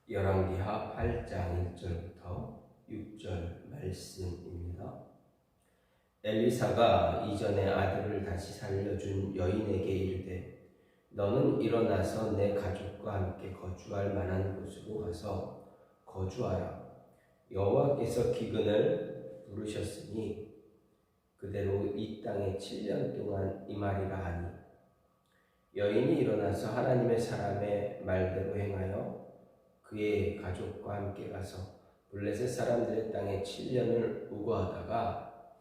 열왕기하 8장 1절부터 6절 말씀입니다. 엘리사가 이전에 아들을 다시 살려준 여인에게 이르되 너는 일어나서 내 가족과 함께 거주할 만한 곳으로 가서 거주하라. 여호와께서 기근을 부르셨으니 그대로 이 땅에 7년 동안 임하리라 하니 여인이 일어나서 하나님의 사람의 말대로 행하여 그의 가족과 함께 가서 블레셋 사람들의 땅에 7년을 우거하다가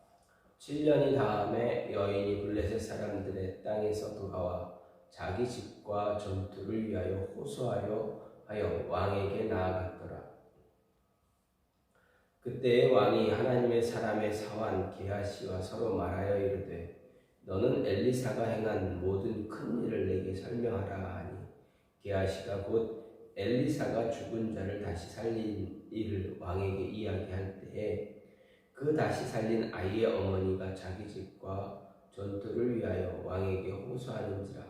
7년이 다음에 여인이 블레셋 사람들의 땅에서 돌아와 자기 집과 전투를 위하여 호소하려 하여 왕에게 나아갔더라. 그때의 왕이 하나님의 사람의 사환 게하시와 서로 말하여 이르되 너는 엘리사가 행한 모든 큰 일을 내게 설명하라 하니 게하시가 곧 엘리사가 죽은 자를 다시 살린 일을 왕에게 이야기할 때에 그 다시 살린 아이의 어머니가 자기 집과 전투를 위하여 왕에게 호소하는지라.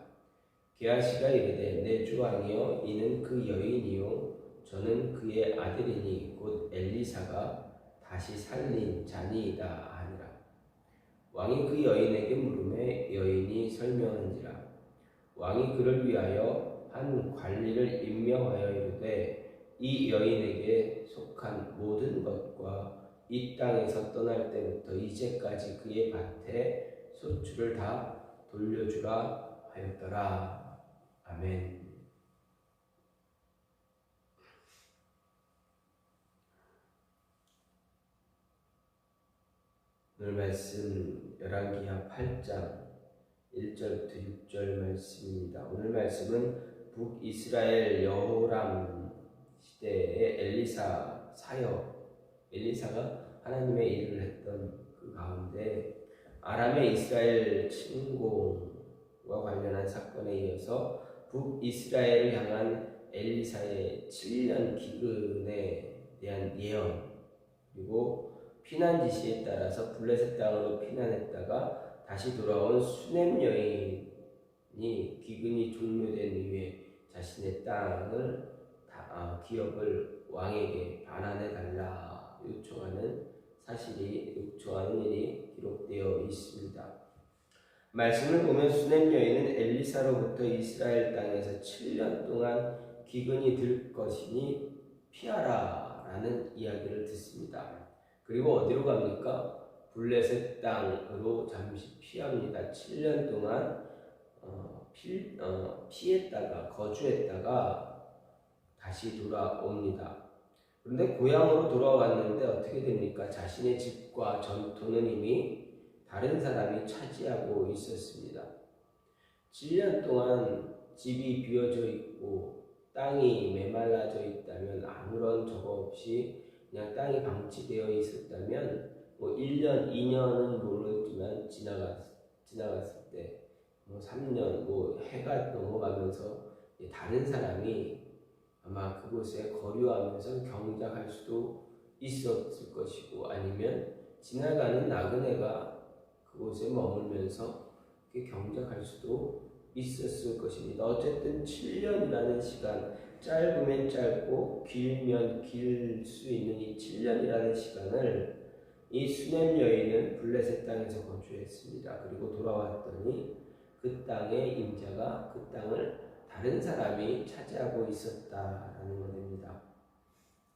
게하시가 이르되 내 주 왕이여 이는 그 여인이요 저는 그의 아들이니 곧 엘리사가 다시 살린 자니이다 하니라. 왕이 그 여인에게 물으매 여인이 설명한지라. 왕이 그를 위하여 한 관리를 임명하여 이르되 이 여인에게 속한 모든 것과 이 땅에서 떠날 때부터 이제까지 그의 밭에 소출을 다 돌려주라 하였더라. 아멘. 오늘 말씀 열왕기하 8장 1절부터 6절 말씀입니다. 오늘 말씀은 북이스라엘 여호람 시대의 엘리사 사역, 엘리사가 하나님의 일을 했던 그 가운데 아람의 이스라엘 침공과 관련한 사건에 이어서 북이스라엘을 향한 엘리사의 7년 기근에 대한 예언, 그리고 피난 지시에 따라서 블레셋 땅으로 피난했다가 다시 돌아온 수넴 여인이 기근이 종료된 이후에 자신의 땅을 기업을 왕에게 반환해 달라 요청하는 일이 기록되어 있습니다. 말씀을 보면 수넴 여인은 엘리사로부터 이스라엘 땅에서 7년 동안 기근이 들 것이니 피하라 라는 이야기를 듣습니다. 그리고 어디로 갑니까? 블레셋 땅으로 잠시 피합니다. 7년 동안 피했다가 거주했다가 다시 돌아옵니다. 그런데 고향으로 돌아왔는데 어떻게 됩니까? 자신의 집과 전토는 이미 다른 사람이 차지하고 있었습니다. 7년 동안 집이 비어져 있고 땅이 메말라져 있다면 아무런 저거 없이 그냥 땅이 방치되어 있었다면 1년, 2년은 모르지만 지나갔을 때 3년, 해가 넘어가면서 다른 사람이 아마 그곳에 거류하면서 경작할 수도 있었을 것이고 아니면 지나가는 나그네가 그곳에 머물면서 경작할 수도 있었을 것입니다. 어쨌든 7년이라는 시간, 짧으면 짧고 길면 길 수 있는 이 7년이라는 시간을 이 수넴 여인은 블레셋 땅에서 거주했습니다. 그리고 돌아왔더니 그 땅의 임자가 그 땅을 다른 사람이 차지하고 있었다라는 것입니다.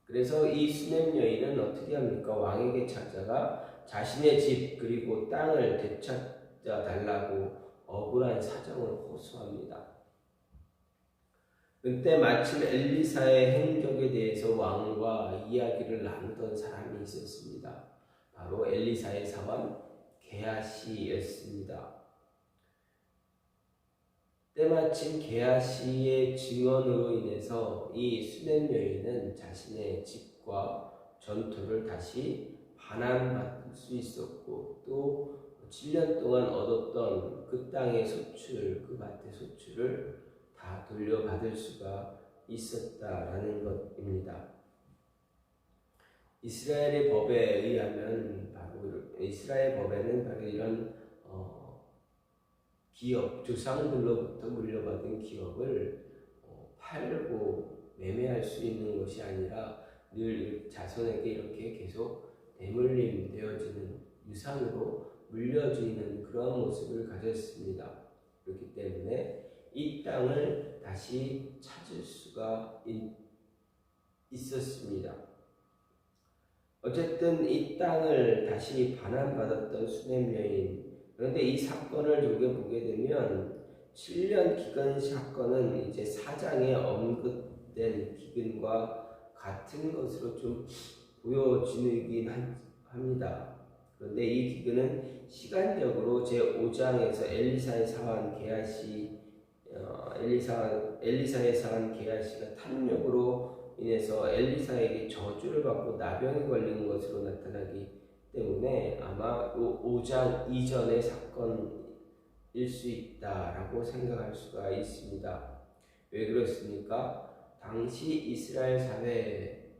그래서 이 수넴 여인은 어떻게 합니까? 왕에게 찾아가 자신의 집 그리고 땅을 되찾아 달라고 억울한 사정을 호소합니다. 그때 마침 엘리사의 행적에 대해서 왕과 이야기를 나누던 사람이 있었습니다. 바로 엘리사의 사환 게하시였습니다. 때마침 게하시의 증언으로 인해서 이 수넴 여인은 자신의 집과 전토를 다시 반환받을 수 있었고 또 7년 동안 얻었던 그 땅의 소출, 그 밭의 소출을 다 돌려받을 수가 있었다라는 것입니다. 이스라엘 법에는 바로 이런 기업, 조상들로부터 물려받은 기업을 팔고 매매할 수 있는 것이 아니라 늘 자손에게 이렇게 계속 대물림 되어지는 유산으로 물려지는 그런 모습을 가졌습니다. 그렇기 때문에 이 땅을 다시 찾을 수가 있었습니다. 어쨌든 이 땅을 다시 반환받았던 수넴 여인, 그런데 이 사건을 보게 되면 7년 기근 사건은 이제 4장에 언급된 기근과 같은 것으로 좀 보여지긴 합니다. 그런데 이 기근은 시간적으로 제5장에서 엘리사의 사환 게하시, 엘리사의 사환 게하시가 탐욕으로 인해서 엘리사에게 저주를 받고 나병이 걸린 것으로 나타나기 때문에 아마 5장 이전의 사건일 수 있다라고 생각할 수가 있습니다. 왜 그렇습니까? 당시 이스라엘 사회,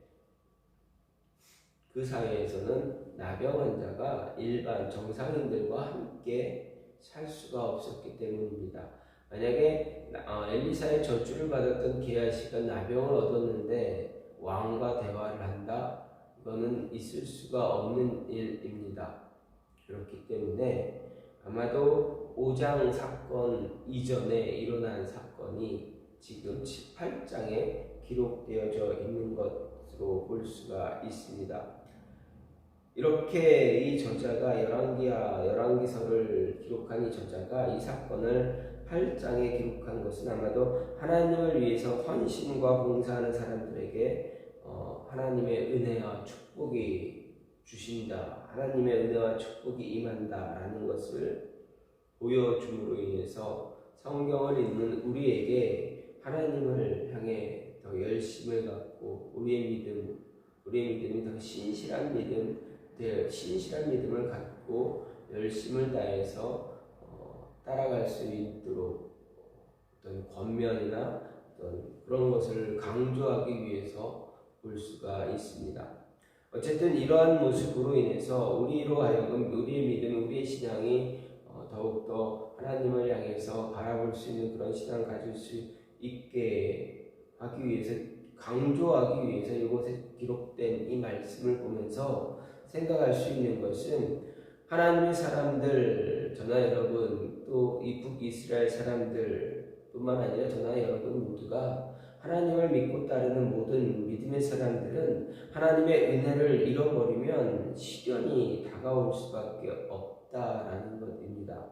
그 사회에서는 나병 환자가 일반 정상인들과 함께 살 수가 없었기 때문입니다. 만약에 엘리사의 저주를 받았던 게하시가 나병을 얻었는데 왕과 대화를 한다? 이거는 있을 수가 없는 일입니다. 그렇기 때문에 아마도 5장 사건 이전에 일어난 사건이 지금 18장에 기록되어져 있는 것으로 볼 수가 있습니다. 이렇게 이 저자가 열왕기서를 기록한 이 저자가 이 사건을 8장에 기록한 것은 아마도 하나님을 위해서 헌신과 봉사하는 사람들에게 하나님의 은혜와 축복이 주신다, 하나님의 은혜와 축복이 임한다라는 것을 보여줌으로 인해서 성경을 읽는 우리에게 하나님을 향해 더 열심을 갖고 우리의 믿음이 더 신실한 믿음을 갖고 열심을 다해서 따라갈 수 있도록 어떤 권면이나 어떤 그런 것을 강조하기 위해서 볼 수가 있습니다. 어쨌든 이러한 모습으로 인해서 우리로 하여금 우리의 믿음, 우리의 신앙이 더욱더 하나님을 향해서 바라볼 수 있는 그런 신앙을 가질 수 있게 하기 위해서, 강조하기 위해서 이곳에 기록된 이 말씀을 보면서 생각할 수 있는 것은 하나님의 사람들, 저나 여러분, 또 이 북이스라엘 사람들 뿐만 아니라 저나 여러분 모두가 하나님을 믿고 따르는 모든 믿음의 사람들은 하나님의 은혜를 잃어버리면 시련이 다가올 수밖에 없다라는 것입니다.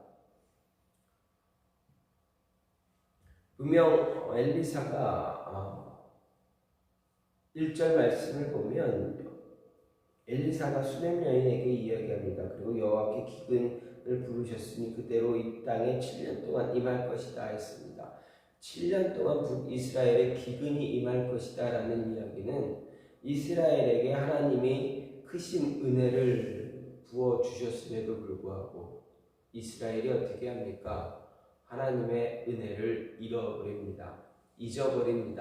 분명 엘리사가 1절 말씀을 보면 엘리사가 수넴 여인에게 이야기합니다. 그리고 여호와께 기근을 부르셨으니 그대로 이 땅에 7년 동안 임할 것이다 했습니다. 7년 동안 북이스라엘에 기근이 임할 것이다 라는 이야기는 이스라엘에게 하나님이 크신 은혜를 부어주셨음에도 불구하고 이스라엘이 어떻게 합니까? 하나님의 은혜를 잊어버립니다.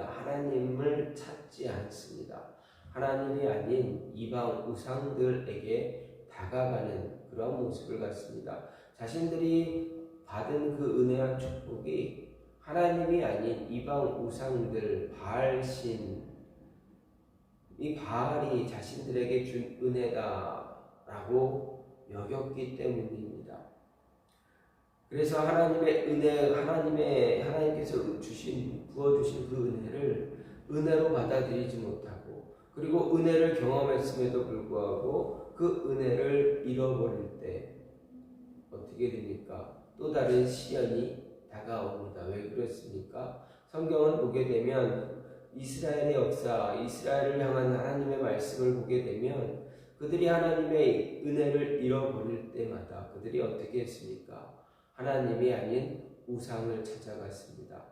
하나님을 찾지 않습니다. 하나님이 아닌 이방 우상들에게 다가가는 그런 모습을 갖습니다. 자신들이 받은 그 은혜와 축복이 하나님이 아닌 이방 우상들, 바알신, 이 바알이 자신들에게 준 은혜다라고 여겼기 때문입니다. 그래서 하나님의 은혜, 하나님께서 부어주신 그 은혜를 은혜로 받아들이지 못하고, 그리고 은혜를 경험했음에도 불구하고 그 은혜를 잃어버릴 때 어떻게 됩니까? 또 다른 시련이 다가옵니다. 왜 그렇습니까? 성경을 보게 되면 이스라엘의 역사, 이스라엘을 향한 하나님의 말씀을 보게 되면 그들이 하나님의 은혜를 잃어버릴 때마다 그들이 어떻게 했습니까? 하나님이 아닌 우상을 찾아갔습니다.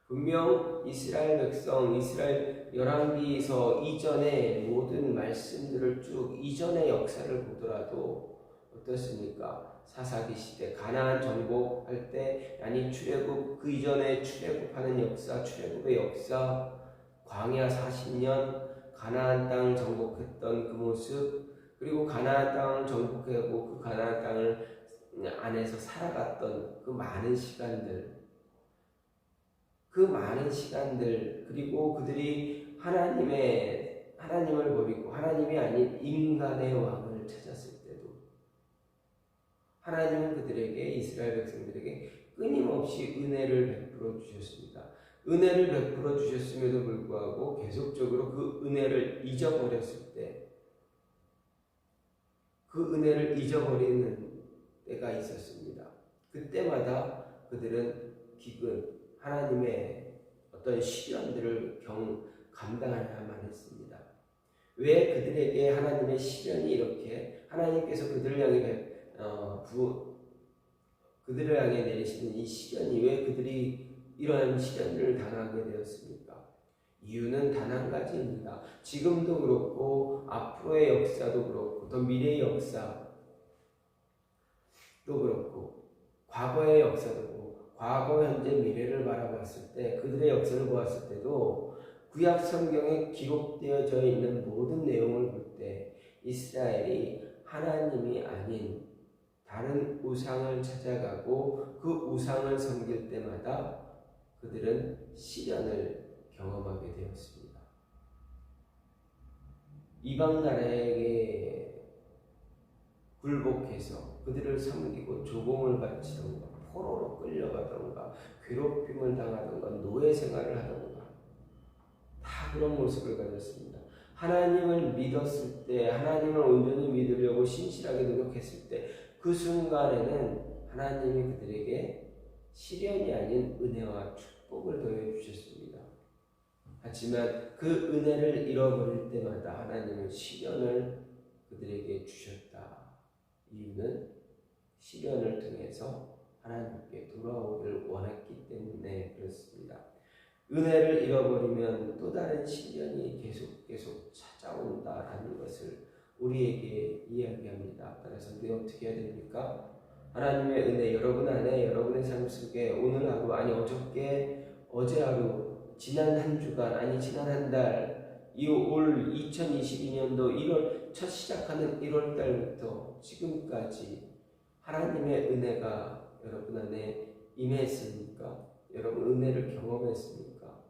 분명 이스라엘 백성, 이스라엘 열왕기서 이전의 모든 말씀들을 쭉 이전의 역사를 보더라도 어떻습니까? 사사기 시대 가나안 정복할 때, 아니 출애굽, 그 이전에 출애굽하는 역사, 출애굽의 역사, 광야 40년 가나안 땅 정복했던 그 모습, 그리고 가나안 땅을 정복하고 그 가나안 땅을 안에서 살아갔던 그 많은 시간들, 그 많은 시간들, 그리고 그들이 하나님을 버리고 하나님이 아닌 인간의 왕을 찾았을 때도 하나님은 그들에게, 이스라엘 백성들에게 끊임없이 은혜를 베풀어 주셨습니다. 은혜를 베풀어 주셨음에도 불구하고 계속적으로 그 은혜를 잊어버렸을 때, 그 은혜를 잊어버리는 때가 있었습니다. 그때마다 그들은 기근, 하나님의 어떤 시련들을 감당해야만 했습니다. 왜 그들에게 하나님의 시련이 이렇게, 하나님께서 그들을 향해 내리시는 이 시련이 왜 그들이 이런 시련을 당하게 되었습니까? 이유는 단 한 가지입니다. 지금도 그렇고 앞으로의 역사도 그렇고 더 미래의 역사도 그렇고 과거의 역사도 그렇고 과거, 현재, 미래를 바라봤을 때, 그들의 역사를 보았을 때도 구약 성경에 기록되어져 있는 모든 내용을 볼 때 이스라엘이 하나님이 아닌 다른 우상을 찾아가고 그 우상을 섬길 때마다 그들은 시련을 경험하게 되었습니다. 이방 나라에게 굴복해서 그들을 섬기고 조공을 바치던가, 포로로 끌려가던가, 괴롭힘을 당하던가, 노예 생활을 하던가, 다 그런 모습을 가졌습니다. 하나님을 믿었을 때, 하나님을 온전히 믿으려고 신실하게 노력했을 때, 그 순간에는 하나님이 그들에게 시련이 아닌 은혜와 축복을 더해 주셨습니다. 하지만 그 은혜를 잃어버릴 때마다 하나님은 시련을 그들에게 주셨다. 이유는 시련을 통해서 하나님께 돌아오기를 원했기 때문에 그렇습니다. 은혜를 잃어버리면 또 다른 시련이 계속 찾아온다라는 것을 우리에게 이야기합니다. 따라서 우리가 어떻게 해야 됩니까? 하나님의 은혜 여러분 안에, 여러분의 삶 속에 오늘 하루, 아니 어저께, 어제 하루, 지난 한 주간, 아니 지난 한 달, 이 올 2022년도 첫 시작하는 1월 달부터 지금까지 하나님의 은혜가 여러분 안에 임했습니까? 여러분 은혜를 경험했습니까?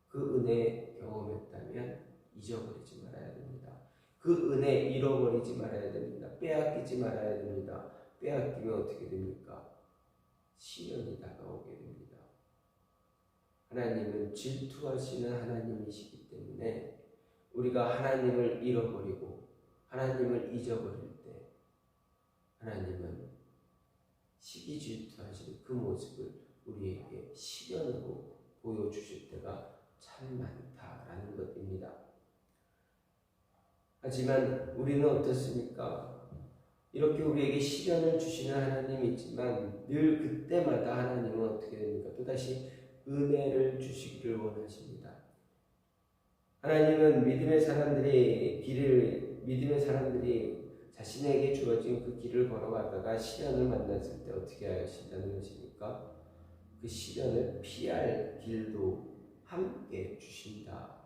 그 은혜 경험했다면 잊어버리지 말아야 됩니다. 그 은혜 잃어버리지 말아야 됩니다. 빼앗기지 말아야 됩니다. 빼앗기면 어떻게 됩니까? 시련이 다가오게 됩니다. 하나님은 질투하시는 하나님이시기 때문에 우리가 하나님을 잃어버리고 하나님을 잊어버릴 때 하나님은 시기 질투하시는 그 모습을 우리에게 시련으로 보여주실 때가 참 많다라는 것입니다. 하지만 우리는 어떻습니까? 이렇게 우리에게 시련을 주시는 하나님이 있지만 늘 그때마다 하나님은 어떻게 됩니까? 또다시 은혜를 주시기를 원하십니다. 하나님은 믿음의 사람들이 자신에게 주어진 그 길을 걸어가다가 시련을 만났을 때 어떻게 하신다는 것입니까? 그 시련을 피할 길도 함께 주신다.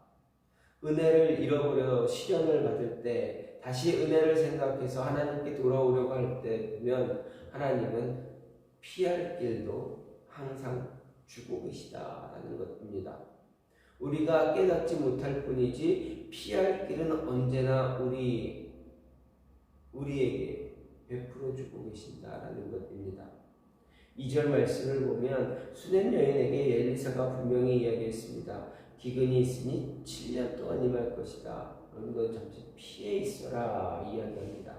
은혜를 잃어버려 시련을 받을 때 다시 은혜를 생각해서 하나님께 돌아오려고 할 때면 하나님은 피할 길도 항상 주고 계시다라는 것입니다. 우리가 깨닫지 못할 뿐이지 피할 길은 언제나 우리에게 베풀어 주고 계신다라는 것입니다. 2절 말씀을 보면 수냄 여인에게 엘리사가 분명히 이야기했습니다. 기근이 있으니 7년 동안 임할 것이다. 너는 잠시 피해 있어라 이야기합니다.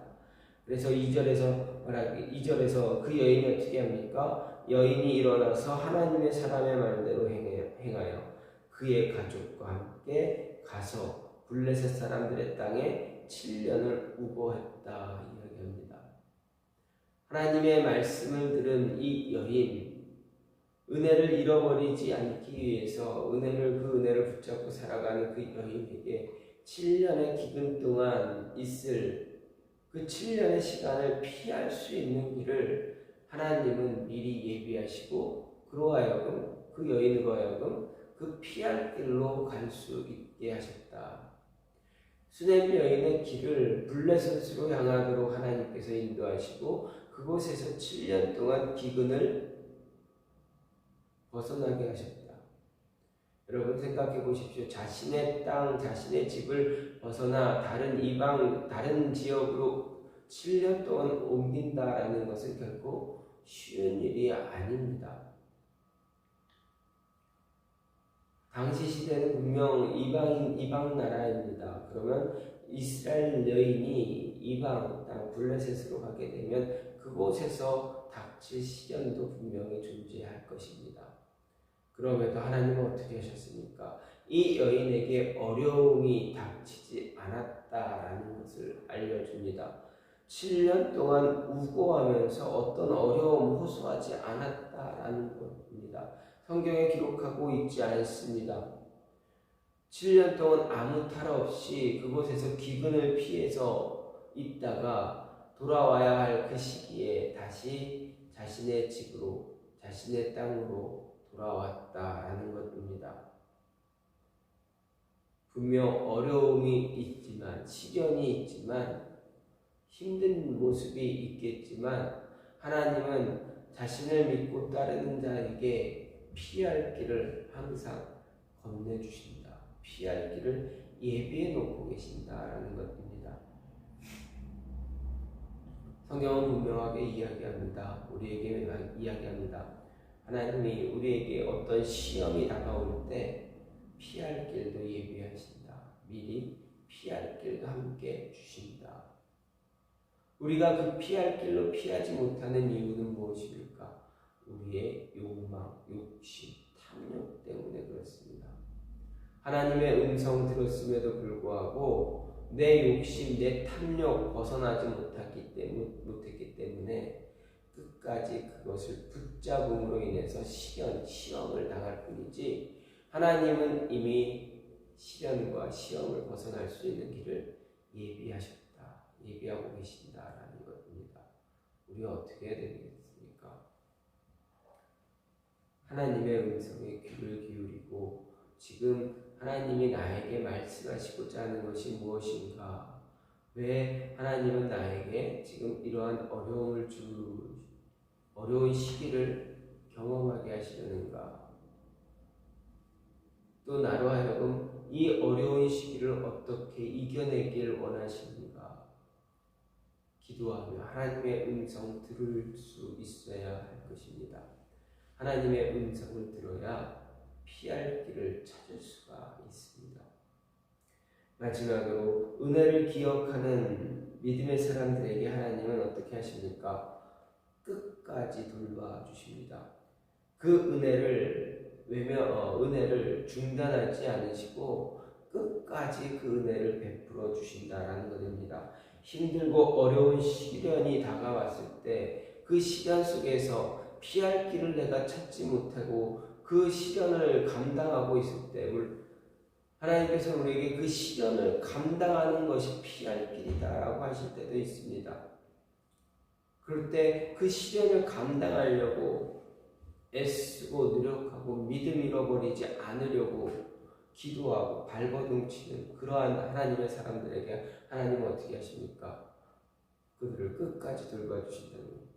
그래서 2절에서 그 여인이 어떻게 합니까? 여인이 일어나서 하나님의 사람의 말대로 행하여 그의 가족과 함께 가서 블레셋 사람들의 땅에 7년을 우거했다 이야기합니다. 하나님의 말씀을 들은 이 여인, 은혜를 잃어버리지 않기 위해서 그 은혜를 붙잡고 살아가는 그 여인에게 7년의 기근 동안 있을 그 7년의 시간을 피할 수 있는 길을 하나님은 미리 예비하시고 그로 하여금 그 여인으로 하여금 그 피할 길로 갈 수 있게 하셨다. 수냄 여인의 길을 블레셋으로 향하도록 하나님께서 인도하시고 그곳에서 7년 동안 기근을 벗어나게 하셨다. 여러분 생각해 보십시오. 자신의 땅, 자신의 집을 벗어나 다른 이방, 다른 지역으로 7년 동안 옮긴다라는 것은 결코 쉬운 일이 아닙니다. 당시 시대는 분명 이방 나라입니다. 그러면 이스라엘 여인이 이방 땅 블레셋으로 가게 되면 그곳에서 닥칠 시련도 분명히 존재할 것입니다. 그럼에도 하나님은 어떻게 하셨습니까? 이 여인에게 어려움이 닥치지 않았다라는 것을 알려줍니다. 7년 동안 우고하면서 어떤 어려움 호소하지 않았다라는 겁니다. 성경에 기록하고 있지 않습니다. 7년 동안 아무 탈 없이 그곳에서 기근을 피해서 있다가 돌아와야 할 그 시기에 다시 자신의 집으로, 자신의 땅으로 돌아왔다라는 것입니다. 분명 어려움이 있지만, 시련이 있지만, 힘든 모습이 있겠지만 하나님은 자신을 믿고 따르는 자에게 피할 길을 항상 건네주신다. 피할 길을 예비해 놓고 계신다라는 것입니다. 성경은 분명하게 이야기합니다. 우리에게 이야기합니다. 하나님이 우리에게 어떤 시험이 다가올 때 피할 길도 예비하신다. 미리 피할 길도 함께 주신다. 우리가 그 피할 길로 피하지 못하는 이유는 무엇입니까? 우리의 욕망, 욕심, 탐욕 때문에 그렇습니다. 하나님의 음성 들었음에도 불구하고 내 욕심, 내 탐욕 벗어나지 못했기 때문에 끝까지 그것을 붙잡음으로 인해서 시험을 당할 뿐이지 하나님은 이미 시련과 시험을 벗어날 수 있는 길을 예비하고 계신다라는 것입니다. 우리가 어떻게 해야 되겠습니까? 하나님의 음성에 귀를 기울이고 지금 하나님이 나에게 말씀하시고자 하는 것이 무엇인가? 왜 하나님은 나에게 지금 이러한 어려운 시기를 경험하게 하시려는가? 또 나로 하여금 이 어려운 시기를 어떻게 이겨내길 원하십니까? 기도하며 하나님의 음성 들을 수 있어야 할 것입니다. 하나님의 음성을 들어야 피할 길을 찾을 수가 있습니다. 마지막으로 은혜를 기억하는 믿음의 사람들에게 하나님은 어떻게 하십니까? 끝까지 돌봐주십니다. 그 은혜를 중단하지 않으시고 끝까지 그 은혜를 베풀어 주신다라는 것입니다. 힘들고 어려운 시련이 다가왔을 때 그 시련 속에서 피할 길을 내가 찾지 못하고 그 시련을 감당하고 있을 때 하나님께서 우리에게 그 시련을 감당하는 것이 피할 길이다라고 하실 때도 있습니다. 그럴 때 그 시련을 감당하려고 애쓰고 노력하고 믿음 잃어버리지 않으려고 기도하고 발버둥치는 그러한 하나님의 사람들에게 하나님은 어떻게 하십니까? 그들을 끝까지 돌봐주신다는 거예요.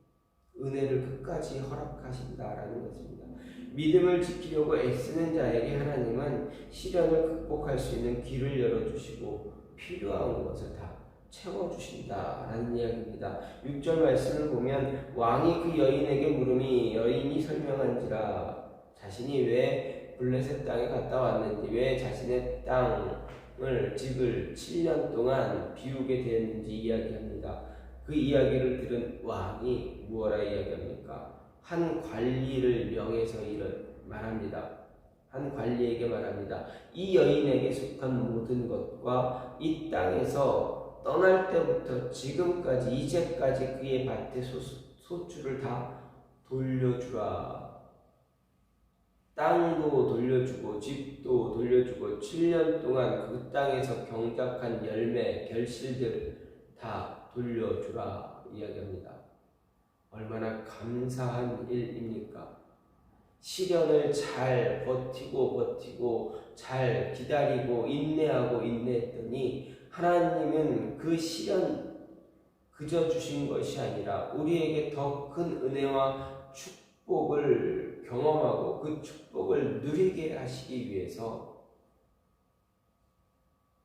은혜를 끝까지 허락하신다라는 것입니다. 믿음을 지키려고 애쓰는 자에게 하나님은 시련을 극복할 수 있는 길을 열어주시고 필요한 것을 다 채워주신다라는 이야기입니다. 6절 말씀을 보면 왕이 그 여인에게 물으니 여인이 설명한지라 자신이 왜 블레셋 땅에 갔다 왔는지 왜 자신의 집을 7년 동안 비우게 되었는지 이야기합니다. 그 이야기를 들은 왕이 무엇라 이야기합니까? 한 관리를 명해서 말합니다. 한 관리에게 말합니다. 이 여인에게 속한 모든 것과 이 땅에서 떠날 때부터 지금까지 이제까지 그의 밭의 소출을 다 돌려주라. 땅도 돌려주고 집도 돌려주고 7년 동안 그 땅에서 경작한 열매, 결실들 다 돌려주라 이야기합니다. 얼마나 감사한 일입니까? 시련을 잘 버티고 잘 기다리고 인내했더니 하나님은 그 시련 그저 주신 것이 아니라 우리에게 더 큰 은혜와 축복을 경험하고 그 축복을 누리게 하시기 위해서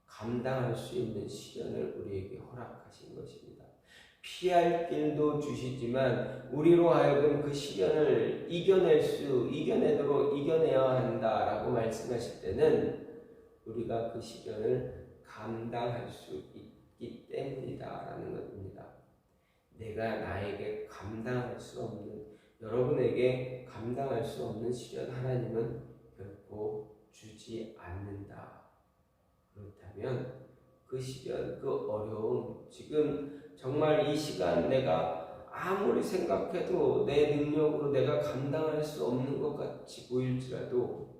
감당할 수 있는 시련을 우리에게 허락하신 것입니다. 피할 길도 주시지만 우리로 하여금 그 시련을 이겨내도록 이겨내야 한다라고 말씀하실 때는 우리가 그 시련을 감당할 수 있기 때문이다라는 것입니다. 내가 나에게 감당할 수 없는, 여러분에게 감당할 수 없는 시련 하나님은 결코 주지 않는다. 그렇다면 그 시련, 그 어려움, 지금 정말 이 시간 내가 아무리 생각해도 내 능력으로 내가 감당할 수 없는 것 같이 보일지라도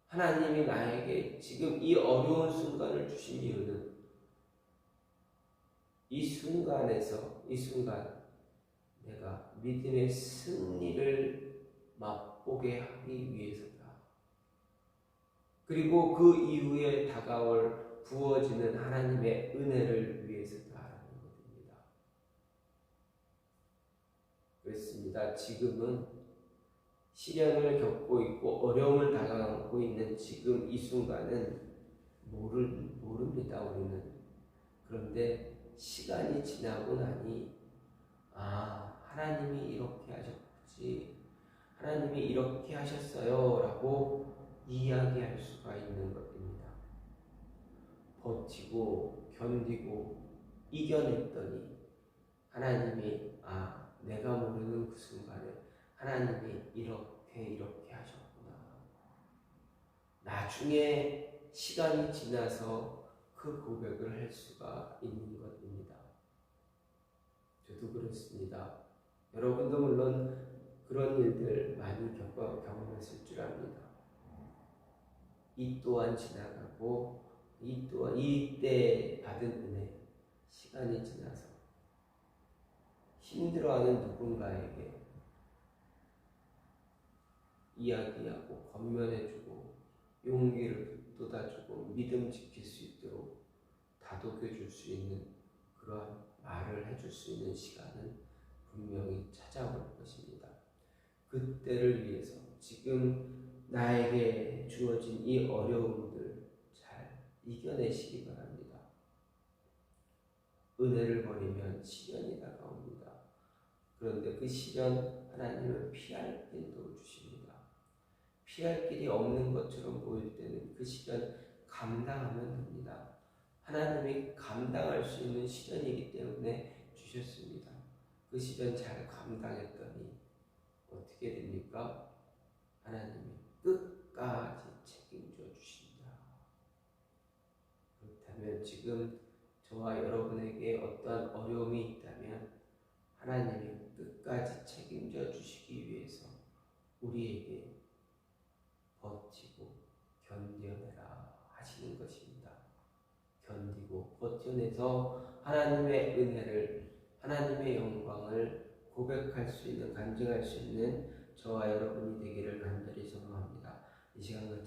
하나님이 나에게 지금 이 어려운 순간을 주신 이유는 이 순간 내가 믿음의 승리를 맛보게 하기 위해서다. 그리고 그 이후에 부어지는 하나님의 은혜를 위해서다라는 것입니다. 그렇습니다. 지금은 시련을 겪고 있고 어려움을 당하고 있는 지금 이 순간은 모릅니다. 우리는. 그런데 시간이 지나고 나니 하나님이 이렇게 하셨지, 하나님이 이렇게 하셨어요 라고 이야기할 수가 있는 것입니다. 버티고 견디고 이겨냈더니 하나님이 내가 모르는 그 순간에 하나님이 이렇게 하셨구나. 나중에 시간이 지나서 그 고백을 할 수가 있는 것입니다. 저도 그렇습니다. 여러분도 물론 그런 일들 많이 경험했을 줄 압니다. 이 또한 지나가고 이때 받은 은혜, 시간이 지나서 힘들어하는 누군가에게 이야기하고 권면해주고 용기를 돋아주고 믿음 지킬 수 있도록 다독여줄 수 있는 그러한 말을 해줄 수 있는 시간은 분명히 찾아올 것입니다. 그때를 위해서 지금 나에게 주어진 이 어려움들 잘 이겨내시기 바랍니다. 은혜를 버리면 시련이 다가옵니다. 그런데 그 시련 하나님은 피할 길도 주십니다. 피할 길이 없는 것처럼 보일 때는 그 시련 감당하면 됩니다. 하나님이 감당할 수 있는 시련이기 때문에 주셨습니다. 그 시련 잘 감당했더니 어떻게 됩니까? 하나님이 끝까지 책임져 주신다. 그렇다면 지금 저와 여러분에게 어떠한 어려움이 있다면 하나님이 끝까지 책임져 주시기 위해서 우리에게 버티고 견뎌내라 하시는 것입니다. 견디고 버텨내서 하나님의 은혜를, 하나님의 영광을 고백할 수 있는, 간증할 수 있는 저와 여러분이 되기를 간절히 소망합니다. 이 시간